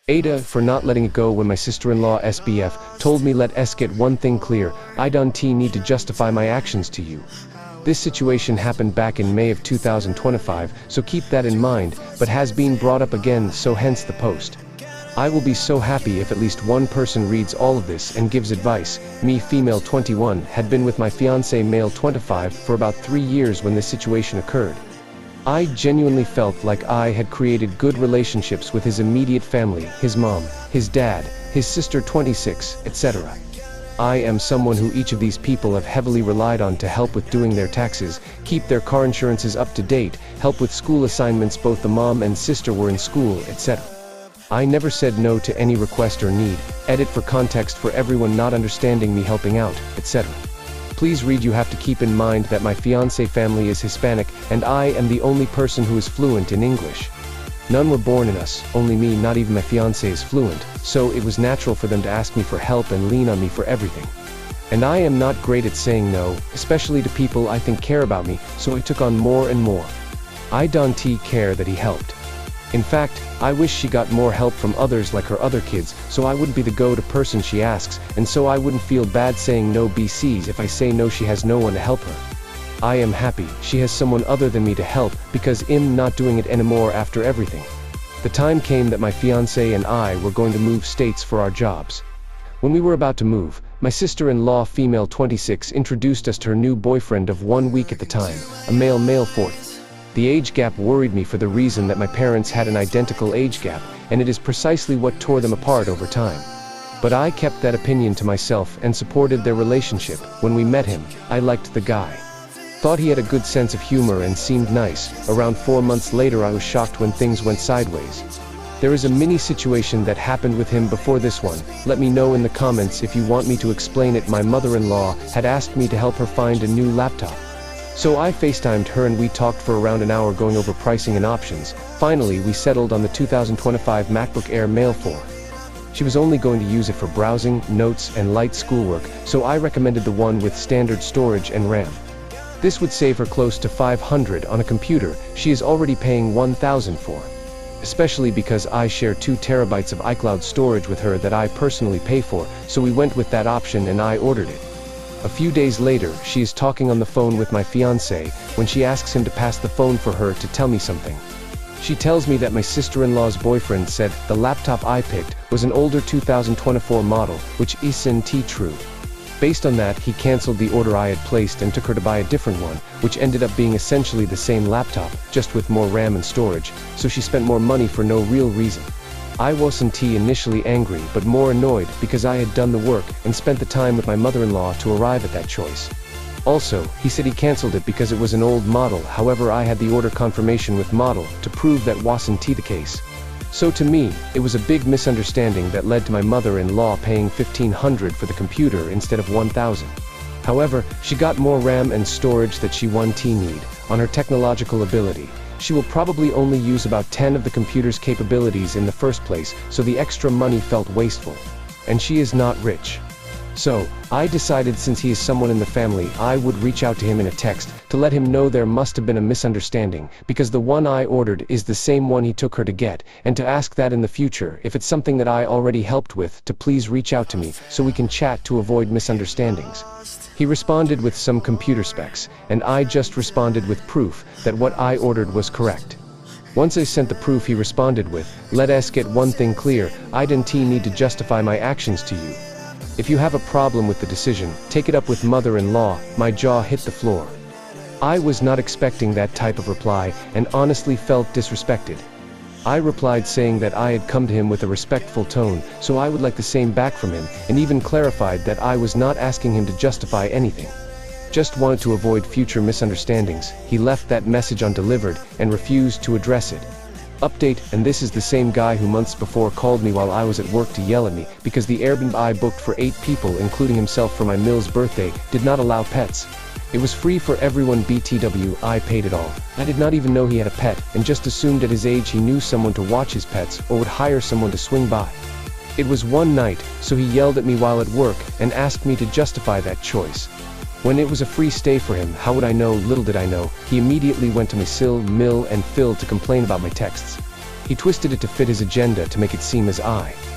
AITAH for not letting it go when my sister-in-law SBF told me let us get one thing clear, I don't need to justify my actions to you. This situation happened back in May of 2025, so keep that in mind, but has been brought up again, so hence the post. I will be so happy if at least one person reads all of this and gives advice. Me, female 21, had been with my fiancé, male 25, for about 3 years when this situation occurred. I genuinely felt like I had created good relationships with his immediate family, his mom, his dad, his sister 26, etc. I am someone who each of these people have heavily relied on to help with doing their taxes, keep their car insurances up to date, help with school assignments, both the mom and sister were in school, etc. I never said no to any request or need, edit for context for everyone not understanding me helping out, etc. Please read. You have to keep in mind that my fiancé family is Hispanic, and I am the only person who is fluent in English. None were born in us, only me, not even my fiancé is fluent, so it was natural for them to ask me for help and lean on me for everything. And I am not great at saying no, especially to people I think care about me, so I took on more and more. I don't care that he helped. In fact, I wish she got more help from others like her other kids, so I wouldn't be the go-to person she asks, and so I wouldn't feel bad saying no BCs if I say no, she has no one to help her. I am happy she has someone other than me to help, because I'm not doing it anymore after everything. The time came that my fiancé and I were going to move states for our jobs. When we were about to move, my sister-in-law, female 26, introduced us to her new boyfriend of 1 week at the time, a male 40. The age gap worried me for the reason that my parents had an identical age gap, and it is precisely what tore them apart over time. But I kept that opinion to myself and supported their relationship. When we met him, I liked the guy. Thought he had a good sense of humor and seemed nice. Around 4 months later I was shocked when things went sideways. There is a mini situation that happened with him before this one. Let me know in the comments if you want me to explain it. My mother-in-law had asked me to help her find a new laptop. So I FaceTimed her and we talked for around an hour going over pricing and options. Finally we settled on the 2025 MacBook Air Male 4. She was only going to use it for browsing, notes, and light schoolwork, so I recommended the one with standard storage and RAM. This would save her close to $500 on a computer she is already paying $1,000 for. Especially because I share 2 terabytes of iCloud storage with her that I personally pay for, so we went with that option and I ordered it. A few days later, she is talking on the phone with my fiancé, when she asks him to pass the phone for her to tell me something. She tells me that my sister-in-law's boyfriend said the laptop I picked was an older 2024 model, which isn't true. Based on that, he canceled the order I had placed and took her to buy a different one, which ended up being essentially the same laptop, just with more RAM and storage, so she spent more money for no real reason. I wasn't initially angry, but more annoyed because I had done the work and spent the time with my mother-in-law to arrive at that choice. Also, he said he canceled it because it was an old model. However, I had the order confirmation with model to prove that wasn't the case. So to me, it was a big misunderstanding that led to my mother-in-law paying $1,500 for the computer instead of $1,000. However, she got more RAM and storage that she need. On her technological ability, she will probably only use about 10 of the computer's capabilities in the first place, so the extra money felt wasteful. And she is not rich. So, I decided since he is someone in the family, I would reach out to him in a text, to let him know there must have been a misunderstanding, because the one I ordered is the same one he took her to get, and to ask that in the future, if it's something that I already helped with, to please reach out to me, so we can chat to avoid misunderstandings. He responded with some computer specs, and I just responded with proof that what I ordered was correct. Once I sent the proof, he responded with, let us get one thing clear, I don't need to justify my actions to you. If you have a problem with the decision, take it up with mother-in-law. My jaw hit the floor. I was not expecting that type of reply, and honestly felt disrespected. I replied saying that I had come to him with a respectful tone, so I would like the same back from him, and even clarified that I was not asking him to justify anything. Just wanted to avoid future misunderstandings. He left that message undelivered, and refused to address it. Update, and this is the same guy who months before called me while I was at work to yell at me, because the Airbnb I booked for 8 people including himself for my Mill's birthday, did not allow pets. It was free for everyone BTW, I paid it all. I did not even know he had a pet, and just assumed at his age he knew someone to watch his pets, or would hire someone to swing by. It was one night, so he yelled at me while at work, and asked me to justify that choice. When it was a free stay for him, how would I know? Little did I know, he immediately went to my Mill and Phil to complain about my texts. He twisted it to fit his agenda to make it seem as I